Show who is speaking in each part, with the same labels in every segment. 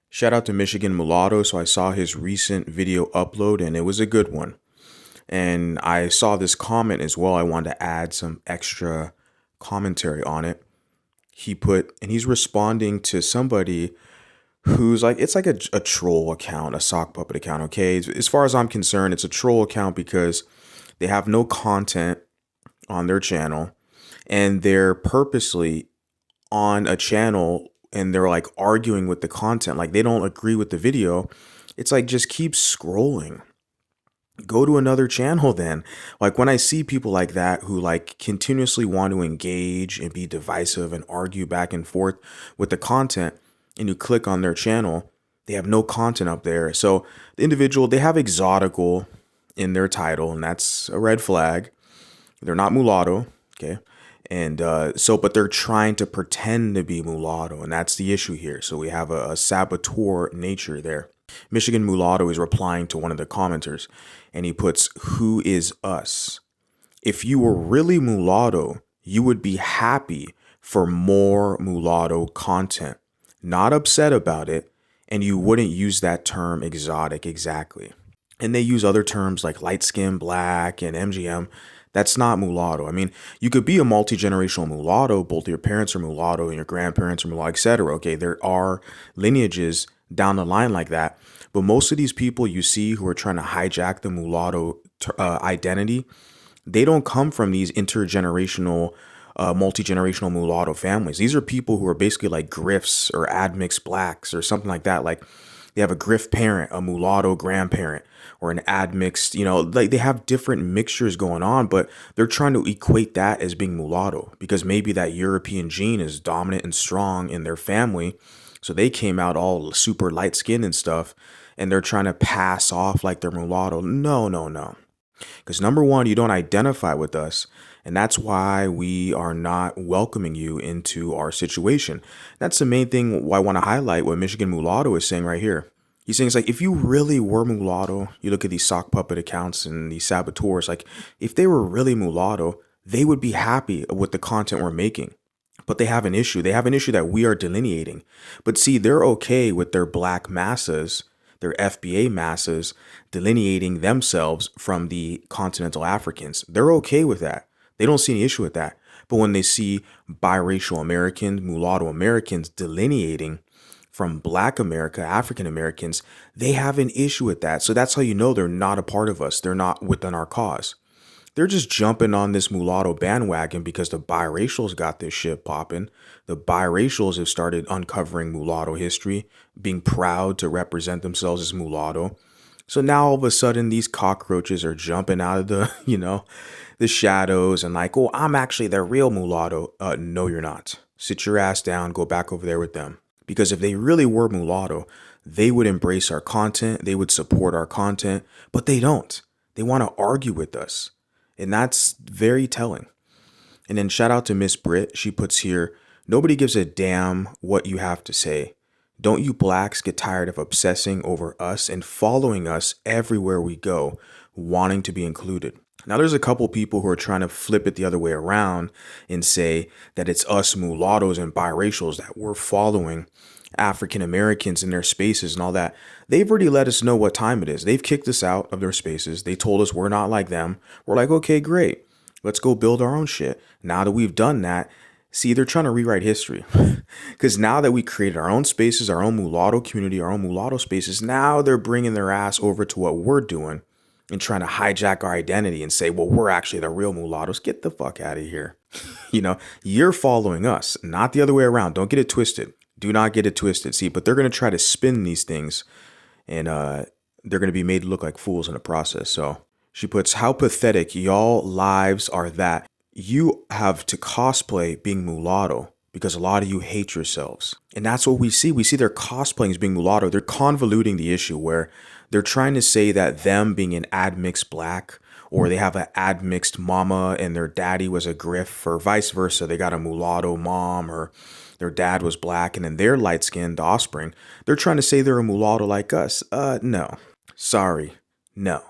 Speaker 1: Shout out to Michigan Mulatto. So I saw his recent video upload and it was a good one. And I saw this comment as well. I wanted to add some extra commentary on it. He's responding to somebody who's like, it's like a troll account, a sock puppet account. Okay. As far as I'm concerned, it's a troll account because they have no content on their channel and they're purposely on a channel and they're like arguing with the content. Like they don't agree with the video. It's like, just keep scrolling. Go to another channel then. Like when I see people like that who like continuously want to engage and be divisive and argue back and forth with the content and you click on their channel, they have no content up there. So the individual, they have exotical in their title and that's a red flag. They're not mulatto. Okay. And but they're trying to pretend to be mulatto, and that's the issue here. So we have a saboteur nature there. Michigan Mulatto is replying to one of the commenters, and he puts, "Who is us? If you were really mulatto, you would be happy for more mulatto content, not upset about it, and you wouldn't use that term exotic exactly." And they use other terms like light skin, black, and MGM. That's not mulatto. I mean, you could be a multi-generational mulatto. Both your parents are mulatto and your grandparents are mulatto, etc. Okay, there are lineages down the line like that. But most of these people you see who are trying to hijack the mulatto identity, they don't come from these intergenerational, multi-generational mulatto families. These are people who are basically like grifts or admixed blacks or something like that. Like they have a grift parent, a mulatto grandparent, or an admixed, like they have different mixtures going on, but they're trying to equate that as being mulatto because maybe that European gene is dominant and strong in their family. So they came out all super light skinned and stuff, and they're trying to pass off like they're mulatto. No, no, no. Because number one, you don't identify with us. And that's why we are not welcoming you into our situation. That's the main thing I want to highlight what Michigan Mulatto is saying right here. He's saying it's like, if you really were mulatto, you look at these sock puppet accounts and these saboteurs, like if they were really mulatto, they would be happy with the content we're making. But they have an issue. They have an issue that we are delineating. But see, they're okay with their black masses, their FBA masses, delineating themselves from the continental Africans. They're okay with that. They don't see any issue with that. But when they see biracial Americans, mulatto Americans delineating from Black America, African Americans, they have an issue with that. So that's how you know they're not a part of us. They're not within our cause. They're just jumping on this mulatto bandwagon because the biracials got this shit popping. The biracials have started uncovering mulatto history, being proud to represent themselves as mulatto. So now all of a sudden these cockroaches are jumping out of the, the shadows and like, oh, I'm actually the real mulatto. No, you're not. Sit your ass down, go back over there with them. Because if they really were mulatto, they would embrace our content, they would support our content, but they don't. They want to argue with us. And that's very telling. And then shout out to Miss Britt. She puts here, nobody gives a damn what you have to say. Don't you blacks get tired of obsessing over us and following us everywhere we go, wanting to be included? Now, there's a couple people who are trying to flip it the other way around and say that it's us mulattoes and biracials that we're following African Americans in their spaces and all that. They've already let us know what time it is. They've kicked us out of their spaces. They told us we're not like them. We're like, okay, great. Let's go build our own shit. Now that we've done that, see, they're trying to rewrite history. Because now that we created our own spaces, our own mulatto community, our own mulatto spaces, now they're bringing their ass over to what we're doing and trying to hijack our identity and say, well, we're actually the real mulattoes. Get the fuck out of here. You're following us, not the other way around. Don't get it twisted. Do not get it twisted. See, but they're going to try to spin these things and they're going to be made to look like fools in the process. So she puts, how pathetic y'all lives are that you have to cosplay being mulatto because a lot of you hate yourselves. And that's what we see. We see they're cosplaying as being mulatto. They're convoluting the issue where they're trying to say that them being an admixed black, or they have an admixed mama and their daddy was a griff, or vice versa. They got a mulatto mom, or their dad was black and then they're light skinned offspring. They're trying to say they're a mulatto like us. No. Sorry. No.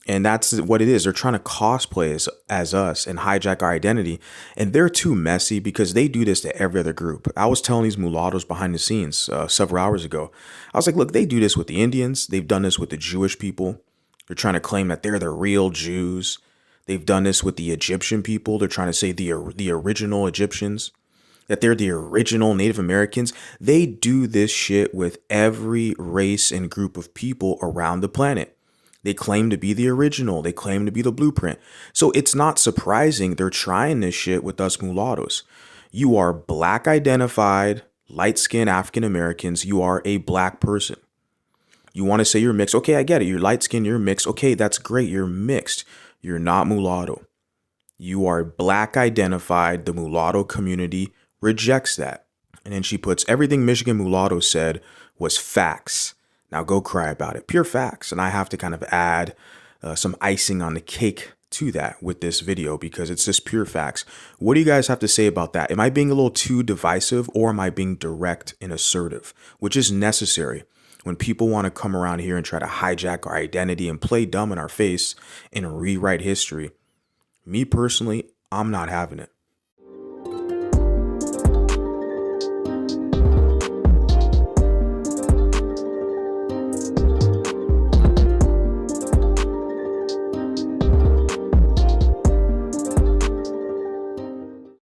Speaker 1: And that's what it is. They're trying to cosplay as us and hijack our identity. And they're too messy because they do this to every other group. I was telling these mulattoes behind the scenes several hours ago. I was like, look, they do this with the Indians. They've done this with the Jewish people. They're trying to claim that they're the real Jews. They've done this with the Egyptian people. They're trying to say the original Egyptians, that they're the original Native Americans. They do this shit with every race and group of people around the planet. They claim to be the original. They claim to be the blueprint. So it's not surprising they're trying this shit with us mulattoes. You are black identified, light skinned African Americans. You are a black person. You want to say you're mixed. Okay, I get it. You're light skinned, you're mixed. Okay, that's great. You're mixed. You're not mulatto. You are black identified. The mulatto community rejects that. And then she puts everything Michigan Mulatto said was facts. Now go cry about it. Pure facts. And I have to kind of add some icing on the cake to that with this video because it's just pure facts. What do you guys have to say about that? Am I being a little too divisive or am I being direct and assertive, which is necessary when people want to come around here and try to hijack our identity and play dumb in our face and rewrite history? Me personally, I'm not having it.